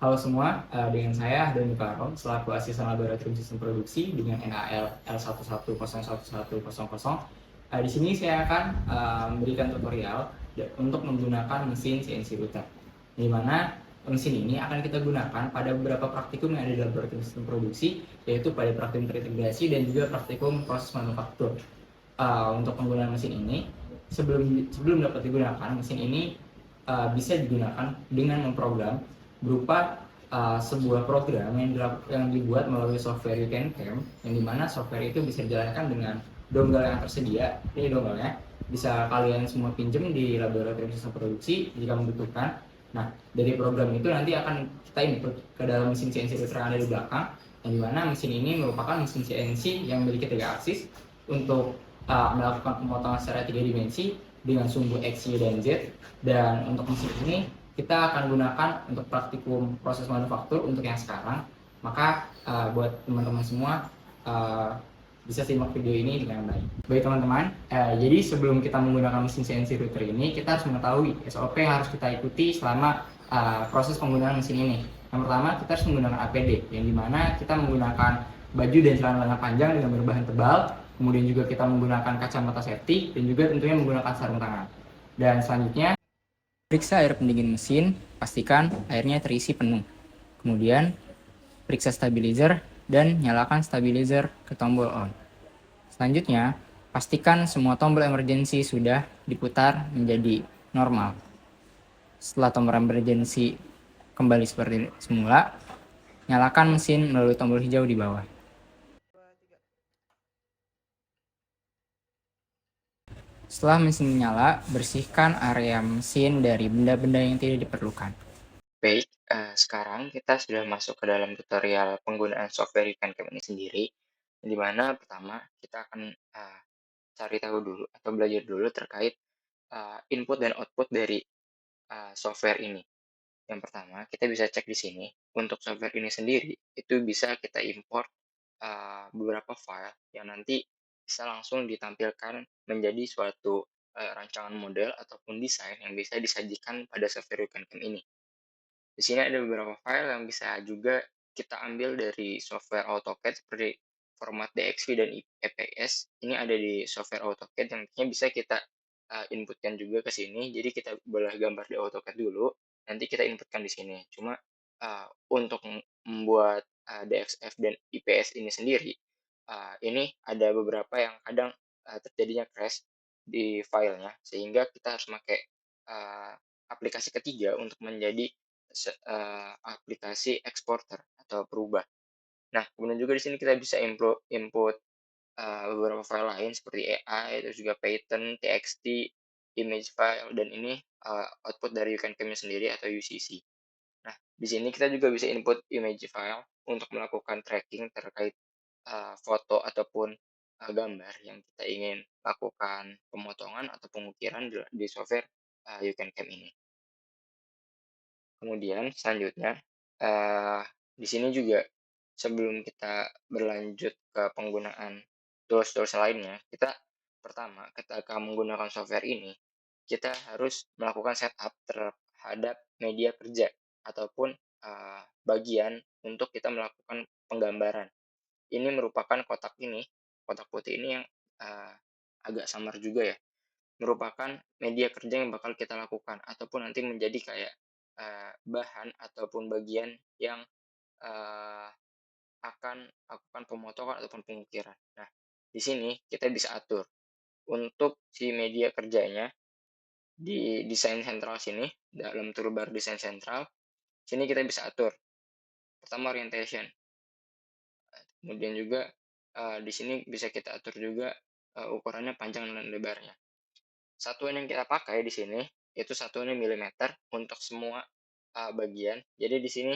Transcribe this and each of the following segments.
Halo semua, dengan saya Doni Karom selaku Asisten Laboratorium Sistem Produksi dengan NAL L11011100. Di sini saya akan memberikan tutorial untuk menggunakan mesin CNC router, di mana mesin ini akan kita gunakan pada beberapa praktikum yang ada di laboratorium sistem produksi, yaitu pada praktikum terintegrasi dan juga praktikum proses manufaktur. Untuk penggunaan mesin ini, sebelum dapat digunakan, mesin ini bisa digunakan dengan memprogram berupa sebuah program yang dibuat melalui software YouCanCam, yang dimana software itu bisa dijalankan dengan dongle yang tersedia. Ini dongle-nya bisa kalian semua pinjam di laboratorium sistem produksi jika membutuhkan. Nah, dari program itu nanti akan kita input ke dalam mesin CNC router yang ada di belakang, yang dimana mesin ini merupakan mesin CNC yang memiliki 3 aksis untuk melakukan pemotongan secara 3 dimensi dengan sumbu X, Y, dan Z. Dan untuk mesin ini kita akan gunakan untuk praktikum proses manufaktur untuk yang sekarang. Maka buat teman-teman semua bisa simak video ini dengan baik. Baik teman-teman, jadi sebelum kita menggunakan mesin CNC router ini, kita harus mengetahui SOP yang harus kita ikuti selama proses penggunaan mesin ini. Yang pertama, kita harus menggunakan APD, yang dimana kita menggunakan baju dan celana lengan panjang dengan berbahan tebal, kemudian juga kita menggunakan kacamata safety, dan juga tentunya menggunakan sarung tangan. Dan selanjutnya, periksa air pendingin mesin, pastikan airnya terisi penuh. Kemudian, periksa stabilizer dan nyalakan stabilizer ke tombol on. Selanjutnya, pastikan semua tombol emergency sudah diputar menjadi normal. Setelah tombol emergency kembali seperti semula, nyalakan mesin melalui tombol hijau di bawah. Setelah mesin menyala, bersihkan area mesin dari benda-benda yang tidak diperlukan. Baik, sekarang kita sudah masuk ke dalam tutorial penggunaan software YouCanCam ini sendiri, di mana pertama kita akan cari tahu dulu atau belajar dulu terkait input dan output dari software ini. Yang pertama, kita bisa cek di sini, untuk software ini sendiri, itu bisa kita import beberapa file yang nanti bisa langsung ditampilkan menjadi suatu rancangan model ataupun desain yang bisa disajikan pada software YouCanCam ini. Di sini ada beberapa file yang bisa juga kita ambil dari software AutoCAD seperti format DXV dan EPS. Ini ada di software AutoCAD yang nantinya bisa kita inputkan juga ke sini. Jadi kita boleh gambar di AutoCAD dulu, nanti kita inputkan di sini. Cuma untuk membuat DXF dan IPS ini sendiri, ini ada beberapa yang kadang terjadinya crash di filenya, sehingga kita harus pakai aplikasi ketiga untuk menjadi aplikasi exporter atau perubah. Nah, kemudian juga di sini kita bisa input beberapa file lain seperti AI, terus juga Python, TXT, image file, dan ini output dari YouCanCam-nya sendiri atau UCC. Nah, di sini kita juga bisa input image file untuk melakukan tracking terkait foto ataupun gambar yang kita ingin lakukan pemotongan atau pengukiran di software YouCanCam ini. Kemudian selanjutnya, di sini juga sebelum kita berlanjut ke penggunaan tools-tools lainnya, kita pertama ketika menggunakan software ini, kita harus melakukan setup terhadap media kerja ataupun bagian untuk kita melakukan penggambaran. Ini merupakan kotak ini, kotak putih ini yang agak samar juga ya, merupakan media kerja yang bakal kita lakukan ataupun nanti menjadi kayak bahan ataupun bagian yang akan lakukan pemotongan ataupun pengukiran. Nah, di sini kita bisa atur untuk si media kerjanya di desain sentral sini, dalam toolbar desain sentral, sini kita bisa atur. Pertama orientation, kemudian juga di sini bisa kita atur juga ukurannya panjang dan lebarnya. Satuan yang kita pakai di sini itu satuannya milimeter untuk semua bagian. Jadi di sini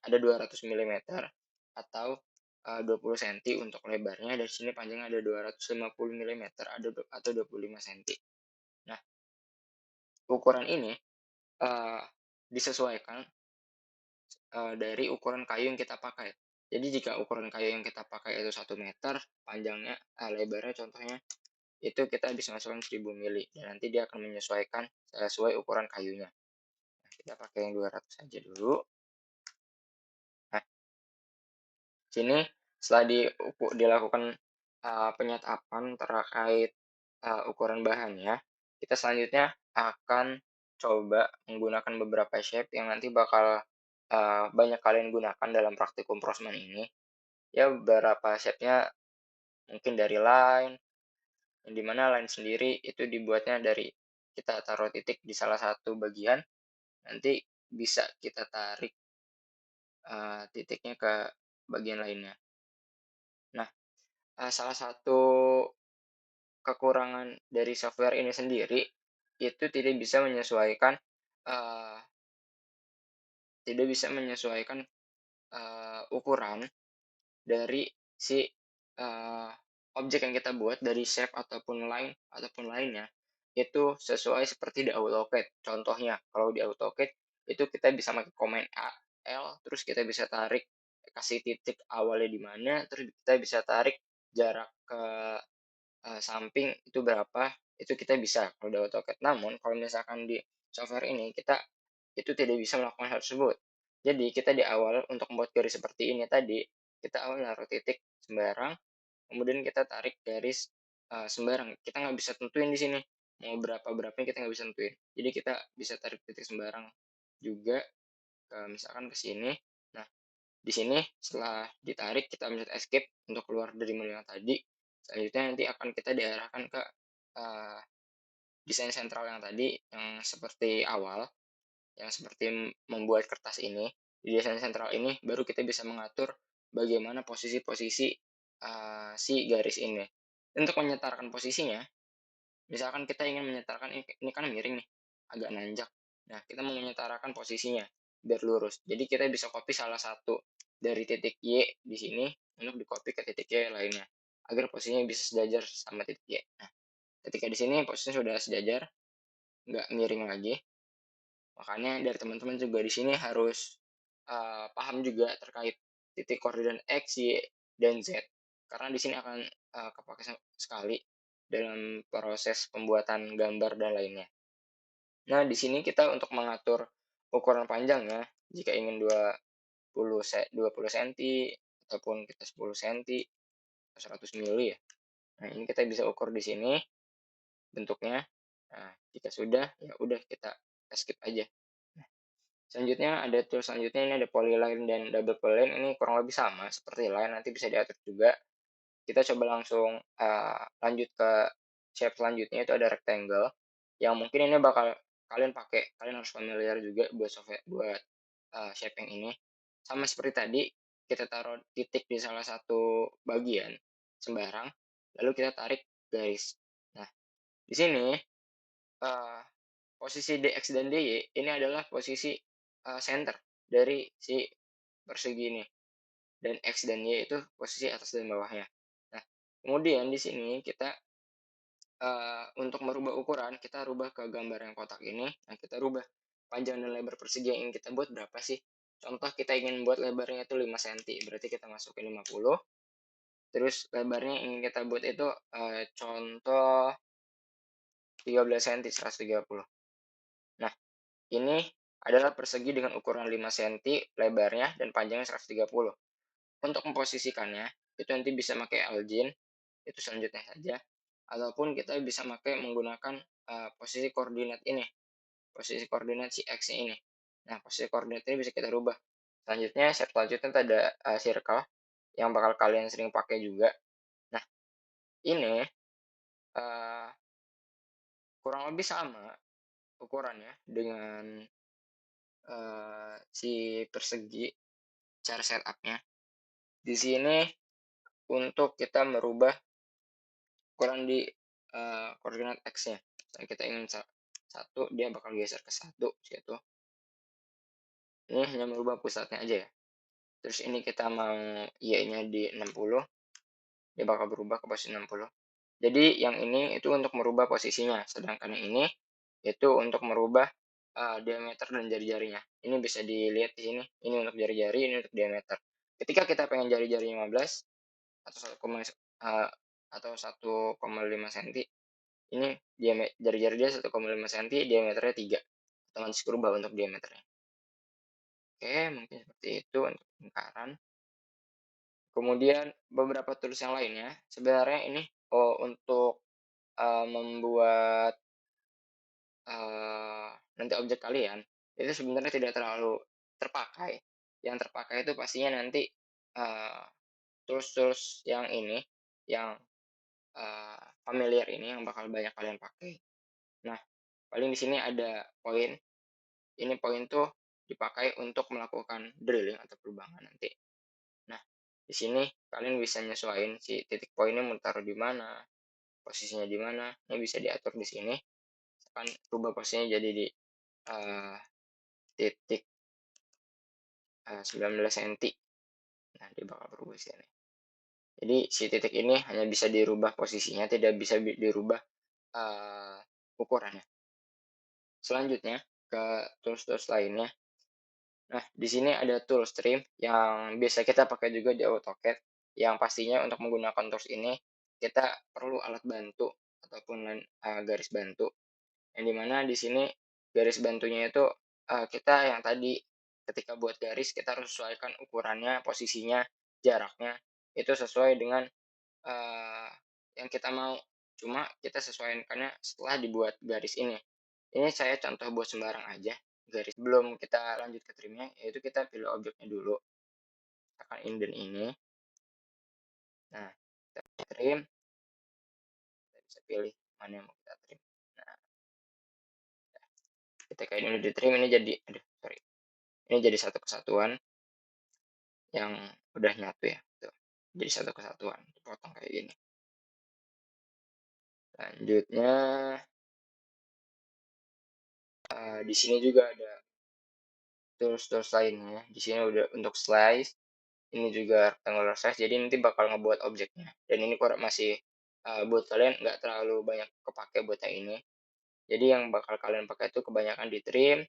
ada 200 milimeter atau 20 cm untuk lebarnya, dan di sini panjangnya ada 250 milimeter atau 25 cm. Nah, ukuran ini disesuaikan dari ukuran kayu yang kita pakai. Jadi jika ukuran kayu yang kita pakai itu 1 meter, panjangnya, lebarnya contohnya, itu kita bisa masukkan 1000 mili, dan nanti dia akan menyesuaikan sesuai ukuran kayunya. Nah, kita pakai yang 200 saja dulu. Sini setelah dilakukan penyetapan terkait ukuran bahannya, kita selanjutnya akan coba menggunakan beberapa shape yang nanti bakal banyak kalian gunakan dalam praktikum prosman ini. Ya, beberapa shape-nya mungkin dari line, yang dimana line sendiri itu dibuatnya dari kita taruh titik di salah satu bagian, nanti bisa kita tarik titiknya ke bagian lainnya. Nah, salah satu kekurangan dari software ini sendiri itu eee, tidak bisa menyesuaikan ukuran dari si objek yang kita buat dari shape ataupun line ataupun lainnya itu sesuai seperti di AutoCAD. Contohnya, kalau di AutoCAD itu kita bisa pakai Command L, terus kita bisa tarik kasih titik awalnya di mana, terus kita bisa tarik jarak ke samping itu berapa, itu kita bisa kalau di AutoCAD. Namun kalau misalkan di software ini kita itu tidak bisa melakukan hal tersebut. Jadi kita di awal untuk membuat garis seperti ini tadi, kita awal naruh titik sembarang, kemudian kita tarik garis sembarang. Kita nggak bisa tentuin di sini mau berapa-berapanya, kita nggak bisa tentuin. Jadi kita bisa tarik titik sembarang juga misalkan ke sini. Nah, di sini setelah ditarik kita mencet escape untuk keluar dari menu yang tadi. Selanjutnya nanti akan kita diarahkan ke uh, desain sentral yang tadi, yang seperti awal, yang seperti membuat kertas ini. Di desain sentral ini baru kita bisa mengatur bagaimana posisi-posisi si garis ini. Untuk menyetarkan posisinya, misalkan kita ingin menyetarkan ini kan miring nih, agak nanjak. Nah, kita mau menyetarkan posisinya biar lurus. Jadi kita bisa copy salah satu dari titik Y di sini untuk di-copy ke titik Y lainnya agar posisinya bisa sejajar sama titik Y. Nah, ketika di sini posisinya sudah sejajar, nggak miring lagi. Makanya dari teman-teman juga di sini harus paham juga terkait titik koordinat X, Y, dan Z. Karena di sini akan kepake sekali dalam proses pembuatan gambar dan lainnya. Nah, di sini kita untuk mengatur ukuran panjangnya, jika ingin 20 cm ataupun kita 10 cm atau 100 mili ya. Nah, ini kita bisa ukur di sini bentuknya. Nah, jika sudah, ya udah kita skip aja. Nah, selanjutnya ada tool selanjutnya ini ada polyline dan double polyline, ini kurang lebih sama seperti line, nanti bisa diatur juga. Kita coba langsung lanjut ke shape selanjutnya, itu ada rectangle yang mungkin ini bakal kalian harus familiar juga buat software buat shaping ini. Sama seperti tadi, kita taruh titik di salah satu bagian sembarang, lalu kita tarik garis. Nah, di sini posisi DX dan DY ini adalah posisi center dari si persegi ini, dan X dan Y itu posisi atas dan bawahnya. Nah, kemudian di sini kita untuk merubah ukuran, kita rubah ke gambar yang kotak ini. Nah, kita rubah panjang dan lebar persegi yang ingin kita buat berapa sih. Contoh kita ingin buat lebarnya itu 5 cm, berarti kita masukin 50. Terus lebarnya yang ingin kita buat itu contoh 13 cm, 130. Nah, ini adalah persegi dengan ukuran 5 cm lebarnya dan panjangnya 130. Untuk memposisikannya, itu nanti bisa pakai Algin, itu selanjutnya saja. Ataupun kita bisa menggunakan posisi koordinat ini, posisi koordinat si X ini. Nah, posisi koordinat ini bisa kita rubah. Selanjutnya, step selanjutnya ada circle yang bakal kalian sering pakai juga. Nah, ini uh, kurang lebih sama ukurannya dengan si persegi cara setupnya. Di sini untuk kita merubah ukuran di koordinat X-nya. Misalnya kita ingin satu, dia bakal geser ke satu, situ. Ini hanya merubah pusatnya aja ya. Terus ini kita mau Y-nya di 60, dia bakal berubah ke posisi 60. Jadi yang ini itu untuk merubah posisinya, sedangkan yang ini itu untuk merubah diameter dan jari-jarinya. Ini bisa dilihat di sini. Ini untuk jari-jari, ini untuk diameter. Ketika kita pengen jari-jari 15 atau 1,5 cm, ini jari-jari dia 1,5 cm, diameternya 3. Otomatis berubah untuk diameternya. Oke, mungkin seperti itu untuk lingkaran. Kemudian beberapa tools yang lainnya, sebenarnya ini, untuk, membuat, nanti objek kalian, itu sebenarnya tidak terlalu terpakai. Yang terpakai itu pastinya nanti, eee, tools-tools yang ini, yang, familiar ini yang bakal banyak kalian pakai. Nah, paling di sini ada poin, ini poin tuh dipakai untuk melakukan drilling atau perubahan nanti. Nah, di sini kalian bisa nyesuaiin si titik poinnya mau taruh di mana, posisinya di mana, ini bisa diatur di sini. Misalkan rubah posisinya jadi di, eee, titik, 19 senti. Nah, dia bakal berubah di sini. Jadi si titik ini hanya bisa dirubah posisinya, tidak bisa dirubah, eee, ukurannya. Selanjutnya ke tools-tools lainnya. Nah, di sini ada tool stream yang biasa kita pakai juga di AutoCAD, yang pastinya untuk menggunakan tools ini, kita perlu alat bantu ataupun garis bantu. Yang di mana di sini garis bantunya itu, kita yang tadi ketika buat garis kita harus sesuaikan ukurannya, posisinya, jaraknya, itu sesuai dengan, eee, yang kita mau. Cuma kita sesuaikannya setelah dibuat garis ini. Ini saya contoh buat sembarang aja, garis sebelum kita lanjut ke trim-nya, yaitu kita pilih objeknya dulu, tekan ini dan ini. Nah, kita trim, kita bisa pilih mana yang mau kita trim. Nah, ketika ini udah di-trim, ini jadi aduh sorry, ini jadi satu kesatuan yang udah nyatu ya, tuh. Jadi satu kesatuan, dipotong kayak gini. Selanjutnya, di sini juga ada tools-tools lainnya. Di sini udah untuk slice, ini juga rectangular size, jadi nanti bakal ngebuat objeknya. Dan ini kurang masih, buat kalian nggak terlalu banyak kepake buat yang ini. Jadi yang bakal kalian pakai itu kebanyakan di trim,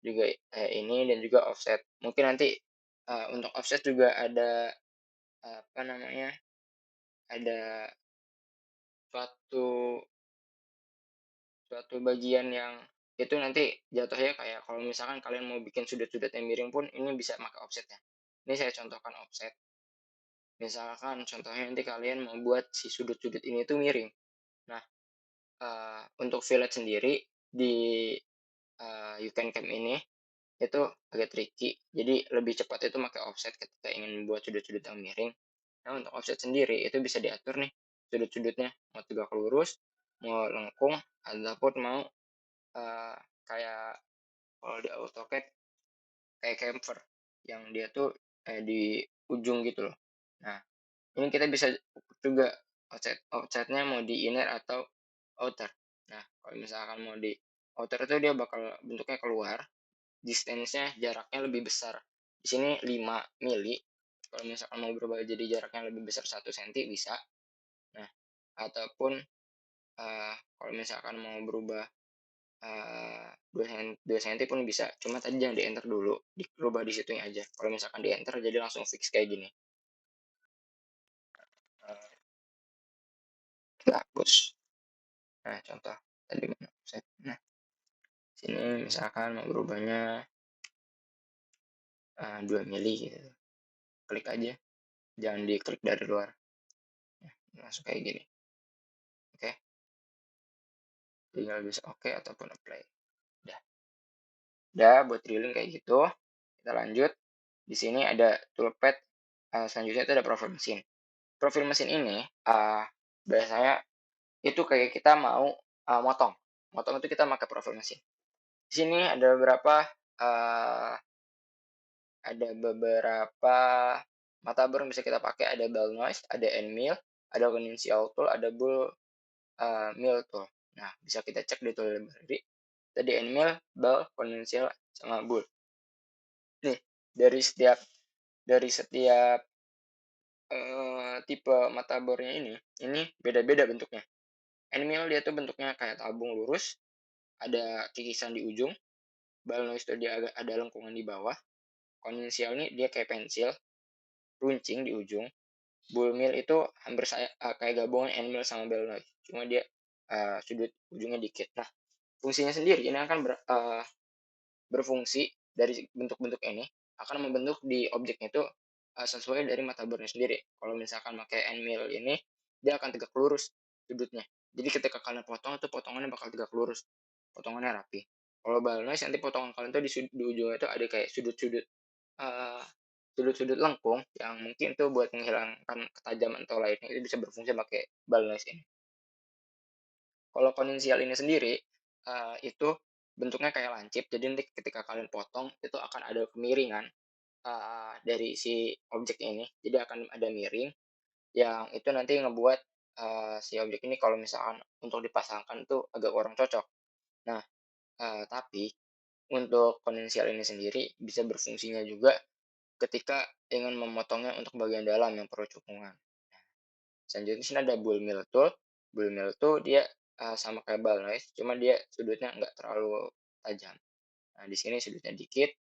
juga, ini dan juga offset. Mungkin nanti, untuk offset juga ada, apa namanya, ada suatu suatu bagian yang itu nanti jatuhnya kayak kalau misalkan kalian mau bikin sudut-sudut yang miring pun ini bisa pakai offset ya. Ini saya contohkan offset. Misalkan contohnya nanti kalian mau buat si sudut-sudut ini tuh miring. Nah, untuk fillet sendiri di, you can cam ini itu agak tricky. Jadi lebih cepat itu pakai offset ketika ingin membuat sudut-sudut yang miring. Nah, untuk offset sendiri itu bisa diatur nih sudut-sudutnya, mau tegak lurus, mau lengkung, ataupun mau, kayak kalau di AutoCAD kayak chamfer yang dia tuh di ujung gitu loh. Nah, ini kita bisa juga offsetnya mau di inner atau outer. Nah, kalau misalkan mau di outer itu dia bakal bentuknya keluar, distance-nya jaraknya lebih besar. Di sini 5 mili. Kalau misalkan mau berubah jadi jaraknya lebih besar 1 senti bisa. Nah, ataupun kalau misalkan mau berubah 2 senti pun bisa, cuma tadi jangan di-enter dulu, dirubah di situnya aja. Kalau misalkan di-enter jadi langsung fix kayak gini. Eee, kita hapus. Nah, contoh tadi mana offset. Nah, sini misalkan mau berubahnya, 2 mili gitu, klik aja, jangan diklik dari luar. Nah, langsung kayak gini, oke. Tinggal bisa oke ataupun apply. Udah buat drilling kayak gitu, kita lanjut. Di sini ada toolpad, selanjutnya itu ada profil mesin. Profil mesin ini, biasanya itu kayak kita mau, motong. Motong itu kita pakai profil mesin. Di sini ada beberapa mata bor yang bisa kita pakai, ada ball noise, ada end mill, ada conventional tool, ada bull, mill tool. Nah, bisa kita cek di tool library. Tadi end mill, ball, conventional, sama bull. Nih, dari setiap tipe mata bornya ini beda-beda bentuknya. End mill dia tuh bentuknya kayak tabung lurus, ada kikisan di ujung. Ball noise tuh dia agak ada lengkungan di bawah. Konvensional ini dia kayak pensil, runcing di ujung. Bull mill itu hampir kayak gabungan end mill sama ball noise, cuma dia, sudut ujungnya dikit. Nah, fungsinya sendiri ini akan berfungsi dari bentuk-bentuk ini, akan membentuk di objeknya itu, sesuai dari mata bornya sendiri. Kalau misalkan pakai end mill ini, dia akan tegak lurus sudutnya. Jadi ketika kalian potong itu potongannya bakal tegak lurus, potongannya rapi. Kalau ball noise nanti potongan kalian tuh di ujungnya itu ada kayak eee, sudut-sudut lengkung yang mungkin tuh buat menghilangkan ketajaman atau lainnya, itu bisa berfungsi pakai ball noise ini. Kalau konvensial ini sendiri, itu bentuknya kayak lancip, jadi nanti ketika kalian potong, itu akan ada kemiringan, dari si objek ini. Jadi akan ada miring, yang itu nanti ngebuat, si objek ini kalau misalkan untuk dipasangkan tuh agak kurang cocok. Nah, tapi untuk konvensial ini sendiri bisa berfungsinya juga ketika ingin memotongnya untuk bagian dalam yang perlu cekungan. Selanjutnya di sini ada bull mill tool. Bull mill tool dia, sama kayak ball noise, cuma dia sudutnya nggak terlalu tajam. Nah, di sini sudutnya dikit,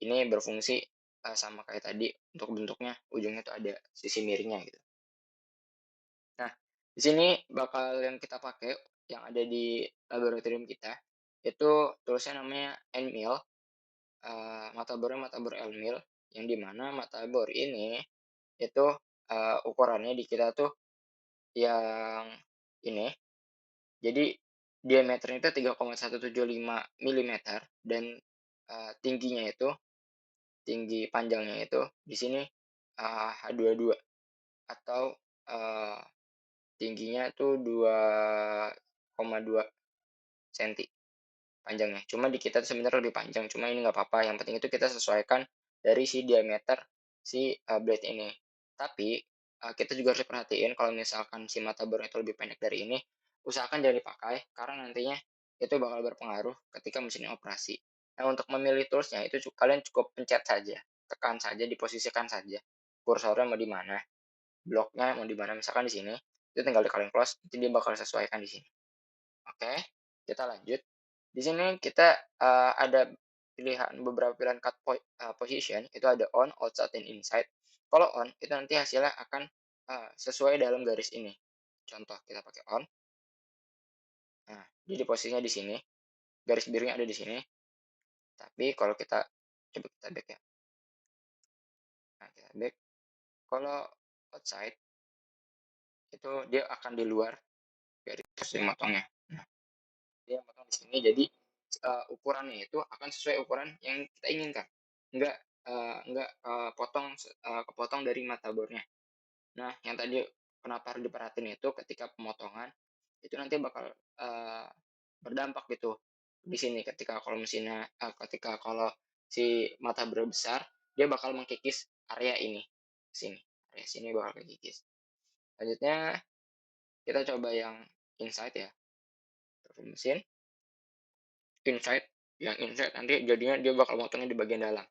ini berfungsi, sama kayak tadi untuk bentuknya, ujungnya tuh ada sisi miringnya gitu. Nah, di sini bakal yang kita pakai, yang ada di laboratorium kita, itu toolsnya namanya end mill, matabornya matabor end mill, yang di mana matabor ini itu, ukurannya di kita tuh yang ini, jadi diameternya itu 3,175 milimeter dan, tingginya itu, tinggi panjangnya itu di sini, H22 atau, eee, tingginya tuh 2,2 senti panjangnya. Cuma di kita tuh sebenarnya lebih panjang, cuma ini nggak apa-apa, yang penting itu kita sesuaikan dari si diameter si, blade ini. Tapi, kita juga harus perhatiin kalau misalkan si mata bornya itu lebih pendek dari ini, usahakan jangan dipakai karena nantinya itu bakal berpengaruh ketika mesinnya operasi. Nah, untuk memilih toolsnya itu kalian cukup pencet saja, tekan saja, diposisikan saja, kursornya mau di mana, bloknya mau di mana, misalkan di sini, itu tinggal di kalian close, nanti dia bakal sesuaikan di sini. Oke, kita lanjut. Di sini kita, ada beberapa pilihan position, itu ada on, outside, dan inside. Kalau on, itu nanti hasilnya akan, sesuai dalam garis ini. Contoh, kita pakai on, nah, jadi posisinya di sini, garis birunya ada di sini, tapi kalau kita coba kita back ya. Nah, kita back. Kalau outside, itu dia akan di luar garis motongnya. Nah, dia potong di sini, jadi ukurannya itu akan sesuai ukuran yang kita inginkan, nggak kepotong dari mata bornya. Nah, yang tadi kenapa harus diperhatiin itu ketika pemotongan itu nanti bakal berdampak gitu di sini ketika kalau si mata bor besar, dia bakal mengkikis area ini sini, area sini bakal kekikis. Selanjutnya kita coba yang inside ya, mesin inside, yang inside nanti jadinya dia bakal motongnya di bagian dalam.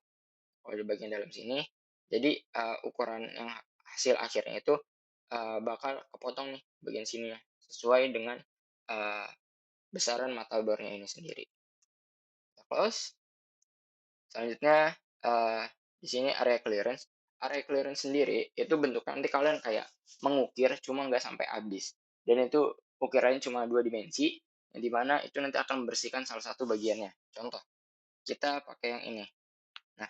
Kalau di bagian dalam sini, jadi, ukuran yang hasil akhirnya itu, bakal kepotong nih bagian sininya, sesuai dengan, eee, besaran mata bornya ini sendiri. Kita close, selanjutnya, di sini area clearance. Area clearance sendiri itu bentuknya nanti kalian kayak mengukir, cuma nggak sampai habis, dan itu ukirannya cuma 2 dimensi, yang di mana itu nanti akan membersihkan salah satu bagiannya. Contoh, kita pakai yang ini. Nah,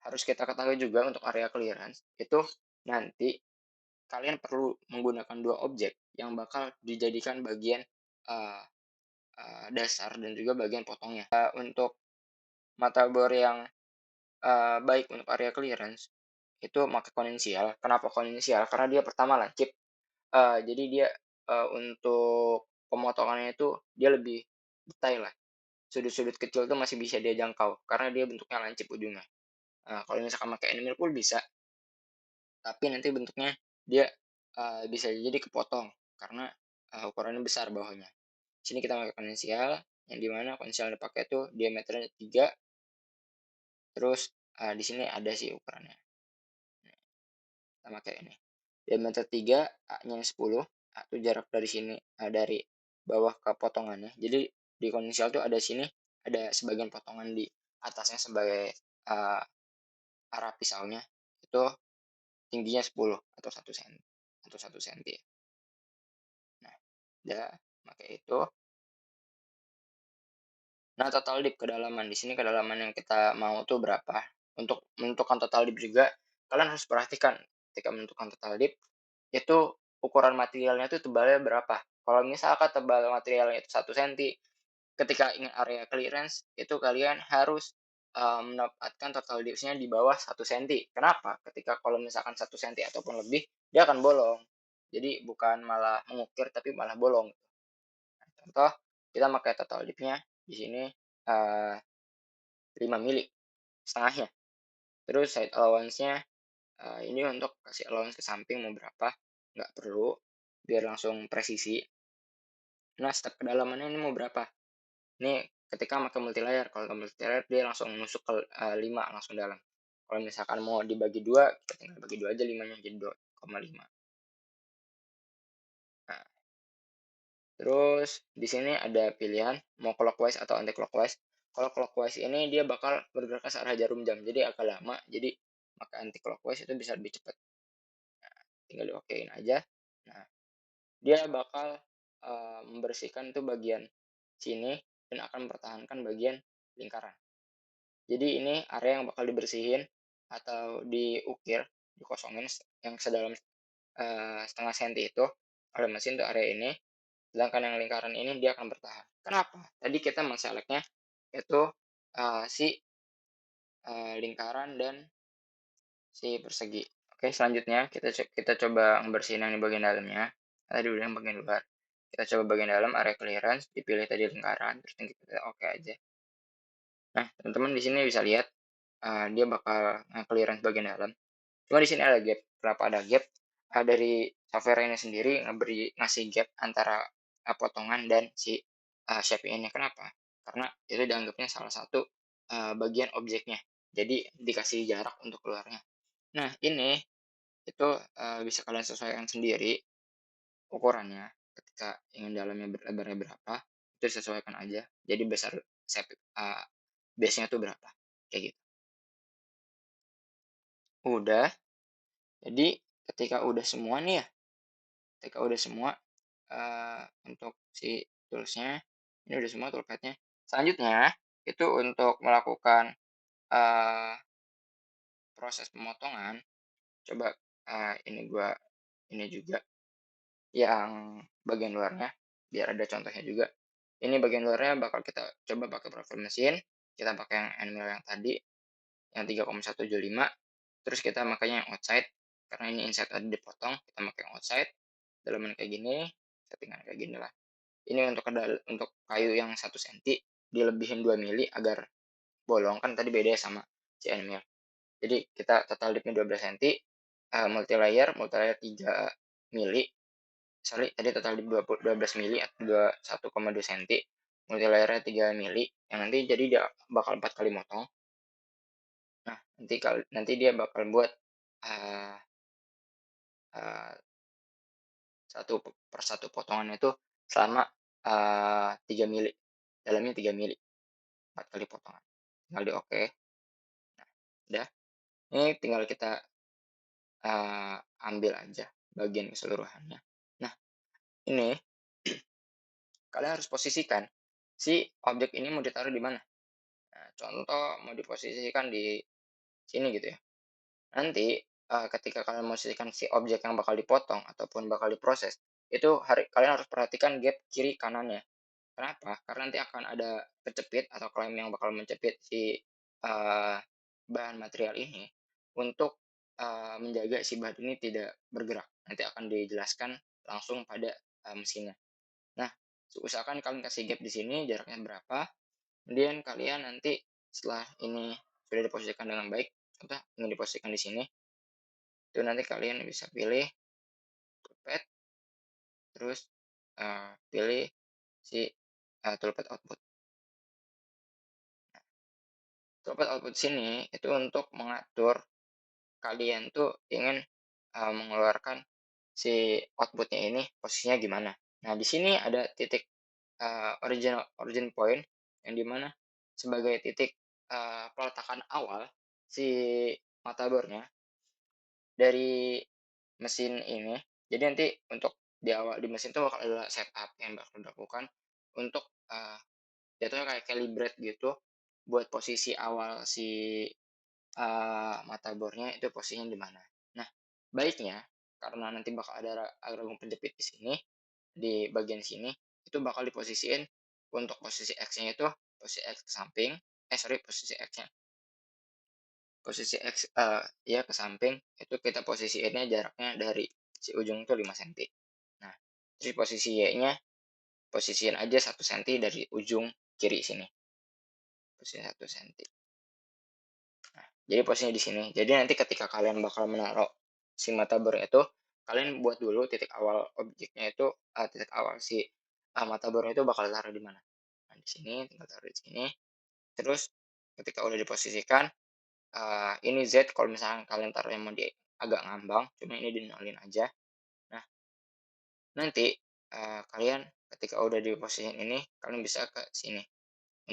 harus kita ketahui juga untuk area clearance, itu nanti kalian perlu menggunakan 2 objek yang bakal dijadikan bagian, eee dasar dan juga bagian potongnya. Untuk mata bor yang, baik untuk area clearance, itu pakai konvensial. Kenapa konvensial? Karena dia pertama lancip, jadi dia, untuk pemotongannya itu dia lebih detail lah, sudut-sudut kecil itu masih bisa dia jangkau, karena dia bentuknya lancip ujungnya. Kalau misalkan pakai end mill pun bisa, tapi nanti bentuknya dia, bisa jadi kepotong karena, ukurannya besar bawahnya. Di sini kita pakai konvensial, yang di mana konvensial yang dipakai itu diameternya 3, terus, di sini ada sih ukurannya. Kita pakai ini, diameter 3, A-nya 10, A itu jarak dari sini, dari bawah ke potongannya. Jadi di konvensial tuh ada sini, ada sebagian potongan di atasnya sebagai, arah pisaunya, itu tingginya 10 atau 1 senti. Nah, udah pakai itu. Nah, total dip kedalaman di sini kedalaman yang kita mau tuh berapa? Untuk menentukan total dip juga kalian harus perhatikan ketika menentukan total dip, itu ukuran materialnya itu tebalnya berapa. Kalau misalkan tebal materialnya itu 1 senti, ketika ingin area clearance, itu kalian harus, menempatkan total dipsnya di bawah 1 senti. Kenapa? Ketika kalau misalkan 1 senti ataupun lebih, dia akan bolong. Jadi bukan malah mengukir, tapi malah bolong. Contoh, kita pakai total dipnya di sini, 5 mili, setengahnya. Terus side allowance-nya, ini untuk kasih allowance ke samping mau berapa, nggak perlu, biar langsung presisi. Nah, step kedalamannya ini mau berapa? Ini ketika pakai multilayer, kalau nggak multilayer dia langsung nusuk ke 5 langsung dalam. Kalau misalkan mau dibagi 2, kita tinggal bagi 2 aja 5-nya jadi 2,5. Nah, terus di sini ada pilihan mau clockwise atau anti clockwise. Kalau clockwise ini dia bakal bergerak ke arah jarum jam, jadi agak lama. Jadi pakai anti clockwise itu bisa lebih cepat. Tinggal diokein aja. Nah, dia bakal membersihkan tuh bagian sini dan akan mempertahankan bagian lingkaran. Jadi ini area yang bakal dibersihin atau diukir, dikosongin yang sedalam 0,5 senti itu oleh mesin tuh area ini, sedangkan yang lingkaran ini dia akan bertahan. Kenapa? Tadi kita men-select-nya itu si lingkaran dan si persegi. Oke, selanjutnya kita coba ngebersihin yang di bagian dalamnya. Tadi udah yang bagian luar. Kita coba bagian dalam area clearance, dipilih tadi lingkaran, terus kita oke aja. Nah, teman-teman di sini bisa lihat dia bakal clearance bagian dalam. Cuma di sini ada gap. Kenapa ada gap? Dari software ini sendiri ngasih gap antara potongan dan si shape ini. Kenapa? Karena itu dianggapnya salah satu bagian objeknya. Jadi dikasih jarak untuk keluarnya. Nah, ini itu bisa kalian sesuaikan sendiri ukurannya ketika ingin dalamnya lebarnya berapa, itu disesuaikan aja. Jadi besar shape base-nya tuh berapa, kayak gitu. Udah, jadi ketika udah semua nih ya, ketika udah semua untuk si tools-nya, ini udah semua toolpad-nya. Selanjutnya, itu untuk melakukan eee, proses pemotongan, coba ini ini juga yang bagian luarnya, biar ada contohnya juga. Ini bagian luarnya bakal kita coba pakai profil mesin, kita pakai yang end mill yang tadi, yang 3,175, terus kita makanya yang outside, karena ini inside tadi dipotong, kita pakai yang outside, dalaman kayak gini, settingan kayak gini lah. Ini untuk kayu yang 1 senti, dilebihin 2 mili agar bolong, kan tadi beda ya sama si end mill. Jadi kita total dipnya 12 senti, multilayer 3 mili, sorry tadi total dip 12 mili atau 1,2 senti, multilayernya 3 mili, yang nanti jadi dia bakal 4 kali motong. Nah, nanti dia bakal buat uh, uh, satu per satu potongan itu selama 3 mili, dalamnya 3 mili, 4 kali potongan. Tinggal di oke. Nah, udah. Ini tinggal kita ambil aja bagian keseluruhannya. Nah, ini kalian harus posisikan si objek ini mau ditaruh di mana. Nah, contoh mau diposisikan di sini gitu ya. Nanti ketika kalian mau posisikan si objek yang bakal dipotong ataupun bakal diproses, itu kalian harus perhatikan gap kiri kanannya. Kenapa? Karena nanti akan ada kecepit atau klem yang bakal mencepit si bahan material ini untuk menjaga si bahan ini tidak bergerak. Nanti akan dijelaskan langsung pada mesinnya. Nah, usahakan kalian kasih gap di sini jaraknya berapa. Kemudian kalian nanti setelah ini sudah diposisikan dengan baik, contoh ingin diposisikan di sini, itu nanti kalian bisa pilih toolpad, terus pilih si toolpad output. Toolpad output sini itu untuk mengatur kalian tuh ingin mengeluarkan si outputnya ini posisinya gimana. Nah, di sini ada titik origin point yang dimana sebagai titik peletakan awal si motherboard-nya dari mesin ini. Jadi nanti untuk di awal di mesin itu bakal ada setup yang bakal dilakukan untuk jatuhnya kayak calibrate gitu buat posisi awal si mata bornya itu posisinya di mana. Nah, baiknya karena nanti bakal ada ragam penjepit di sini, di bagian sini, itu bakal diposisiin untuk posisi X-nya itu posisi X ke samping, posisi X-nya. Posisi X ya ke samping, itu kita posisiinnya jaraknya dari si ujung itu 5 cm. Nah, terus posisi Y-nya posisiin aja 1 cm dari ujung kiri sini. Posisi 1 cm. Nah, jadi posisinya di sini. Jadi nanti ketika kalian bakal menaruh si mata bornya itu, kalian buat dulu titik awal objeknya itu, titik awal si mata bornya itu bakal taruh di mana. Nah, di sini, tinggal taruh di sini. Terus ketika udah diposisikan, ini Z kalau misalnya kalian taruhnya mau di agak ngambang, cuma ini dinolin aja. Nah, nanti kalian ketika udah di posisi ini, kalian bisa ke sini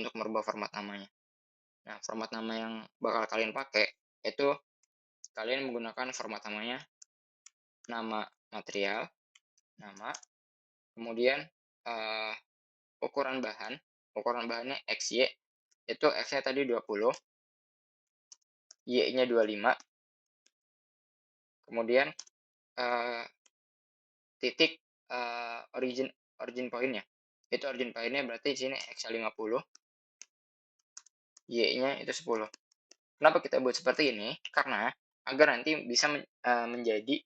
untuk merubah format namanya. Nah, format nama yang bakal kalian pakai itu kalian menggunakan format namanya nama material, nama, kemudian ukuran bahannya XY, itu X-nya tadi 20, Y-nya 25, kemudian titik origin point-nya. Itu origin point-nya berarti di sini X-nya 50, Y-nya itu 10. Kenapa kita buat seperti ini? Karena agar nanti bisa menjadi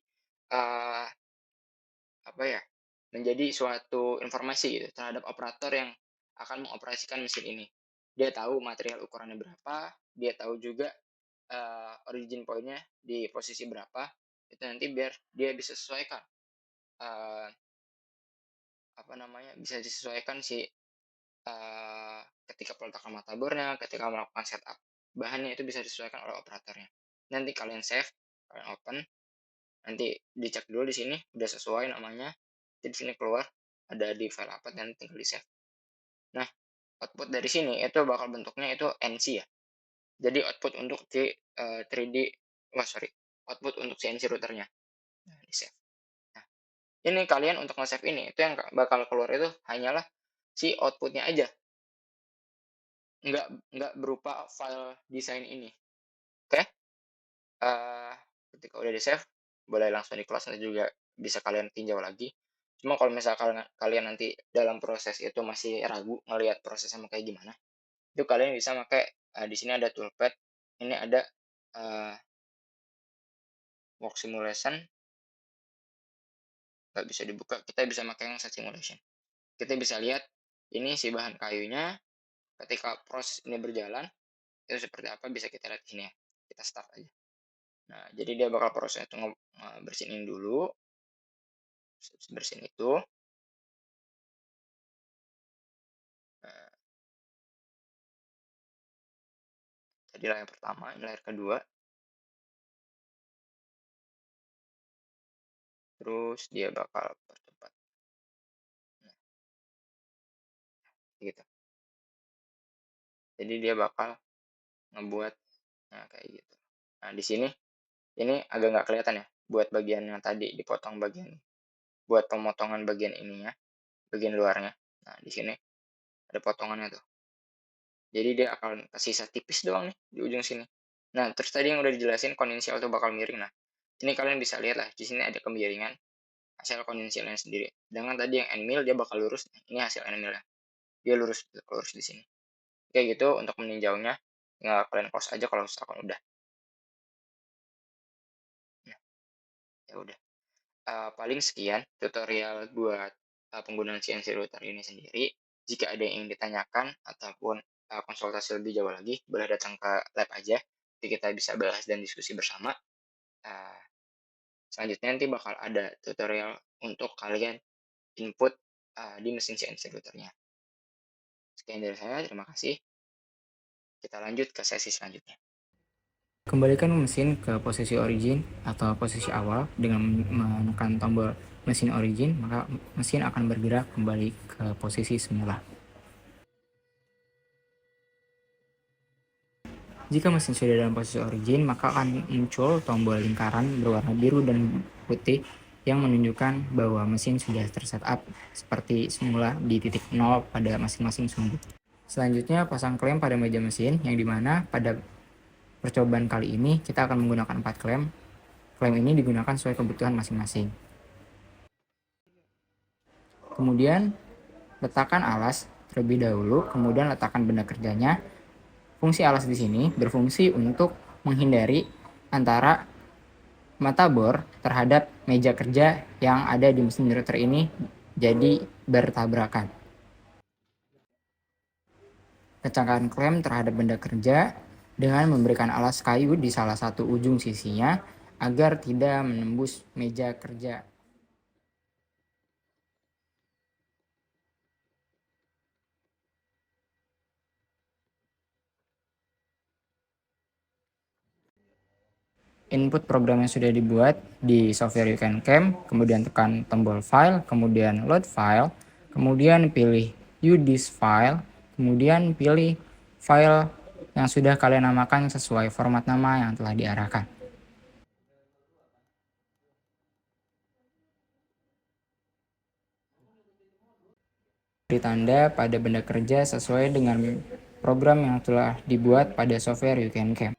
menjadi suatu informasi gitu terhadap operator yang akan mengoperasikan mesin ini. Dia tahu material ukurannya berapa, dia tahu juga origin point-nya di posisi berapa, itu nanti biar dia bisa sesuaikan bisa disesuaikan si ketika peletakan mata bornya, ketika melakukan setup bahannya itu bisa disesuaikan oleh operatornya. Nanti kalian save, kalian open, nanti dicek dulu di sini udah sesuai namanya. Jadi di sini keluar ada di file apa dan tinggal di save. Nah, output dari sini itu bakal bentuknya itu NC ya. Jadi output untuk si 3D, output untuk CNC routernya. Nah, di save. Nah, ini kalian untuk nge-save ini itu yang bakal keluar itu hanyalah si outputnya aja. Nggak berupa file desain ini. Oke? Ketika udah di save, boleh langsung di close, nanti juga bisa kalian tinjau lagi. Cuma kalau misalkan kalian nanti dalam proses itu masih ragu ngelihat prosesnya mau kayak gimana, itu kalian bisa pakai di sini ada toolpad, ini ada work simulation, nggak bisa dibuka, kita bisa pakai yang set simulation. Kita bisa lihat ini si bahan kayunya ketika proses ini berjalan itu seperti apa, bisa kita lihat di sini ya. Kita start aja. Nah, jadi dia bakal proses itu bersihin dulu, bersihin itu. Nah, jadi layar pertama, ini layar kedua. Terus dia bakal percepat. Nah, gitu. Jadi dia bakal ngebuat kayak gitu. Nah, di sini ini agak nggak kelihatan ya buat bagian yang tadi dipotong bagian, buat pemotongan bagian ininya, bagian luarnya. Nah, di sini ada potongannya tuh. Jadi dia akan sisa tipis doang nih di ujung sini. Nah, terus tadi yang udah dijelasin kondensial tuh bakal miring. Nah, ini kalian bisa lihat lah, di sini ada kemiringan hasil kondensialnya sendiri. Dengan tadi yang end mill dia bakal lurus, ini hasil end millnya. Dia lurus di sini. Kayak gitu untuk meninjaunya, tinggal kalian close aja kalau misalkan udah. Nah, ya udah. Paling sekian tutorial buat penggunaan CNC router ini sendiri. Jika ada yang ingin ditanyakan ataupun konsultasi lebih jauh lagi, boleh datang ke lab aja. Jadi kita bisa bahas dan diskusi bersama. Selanjutnya nanti bakal ada tutorial untuk kalian input di mesin CNC routernya. Sekian dari saya, terima kasih. Kita lanjut ke sesi selanjutnya. Kembalikan mesin ke posisi origin atau posisi awal dengan menekan tombol mesin origin, maka mesin akan bergerak kembali ke posisi semula. Jika mesin sudah dalam posisi origin, maka akan muncul tombol lingkaran berwarna biru dan putih yang menunjukkan bahwa mesin sudah tersetup seperti semula di titik 0 pada masing-masing sumbu. Selanjutnya, pasang klem pada meja mesin yang dimana pada percobaan kali ini kita akan menggunakan 4 klem. Klem ini digunakan sesuai kebutuhan masing-masing. Kemudian letakkan alas terlebih dahulu, kemudian letakkan benda kerjanya. Fungsi alas di sini berfungsi untuk menghindari antara mata bor terhadap meja kerja yang ada di mesin router ini jadi bertabrakan. Kencangkan klem terhadap benda kerja dengan memberikan alas kayu di salah satu ujung sisinya agar tidak menembus meja kerja. Input program yang sudah dibuat di software You Can Cam, kemudian tekan tombol file, kemudian load file, kemudian pilih view this file, kemudian pilih file yang sudah kalian namakan sesuai format nama yang telah diarahkan. Beri tanda pada benda kerja sesuai dengan program yang telah dibuat pada software You Can Cam.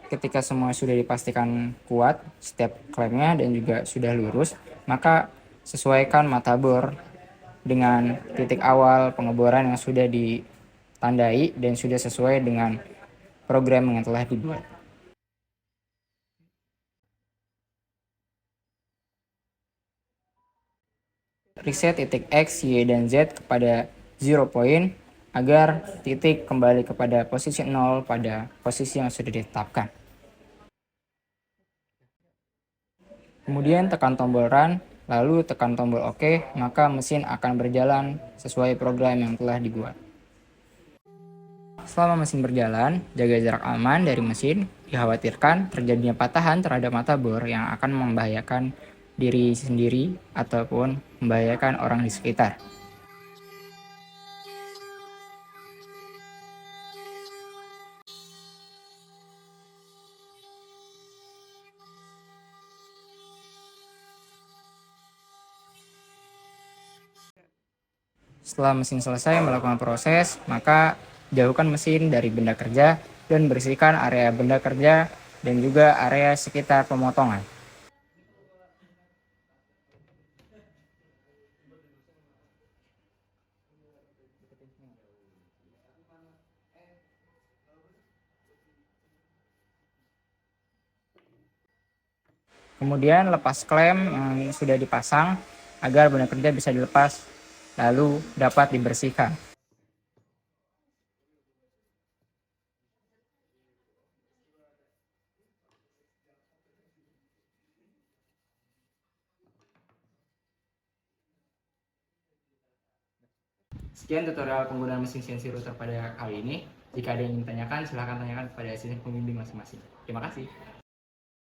Ketika semua sudah dipastikan kuat, setiap klemnya dan juga sudah lurus, maka sesuaikan mata bor dengan titik awal pengeboran yang sudah ditandai dan sudah sesuai dengan program yang telah dibuat. Reset titik X, Y, dan Z kepada 0 point agar titik kembali kepada posisi 0 pada posisi yang sudah ditetapkan. Kemudian tekan tombol run, lalu tekan tombol OK, maka mesin akan berjalan sesuai program yang telah dibuat. Selama mesin berjalan, jaga jarak aman dari mesin. Dikhawatirkan terjadinya patahan terhadap mata bor yang akan membahayakan diri sendiri ataupun membahayakan orang di sekitar. Setelah mesin selesai melakukan proses, maka jauhkan mesin dari benda kerja dan bersihkan area benda kerja dan juga area sekitar pemotongan. Kemudian lepas klem yang sudah dipasang agar benda kerja bisa dilepas lalu dapat dibersihkan. Sekian tutorial penggunaan mesin CNC router pada kali ini. Jika ada yang ingin ditanyakan, silahkan tanyakan kepada asisten pembimbing masing-masing. Terima kasih.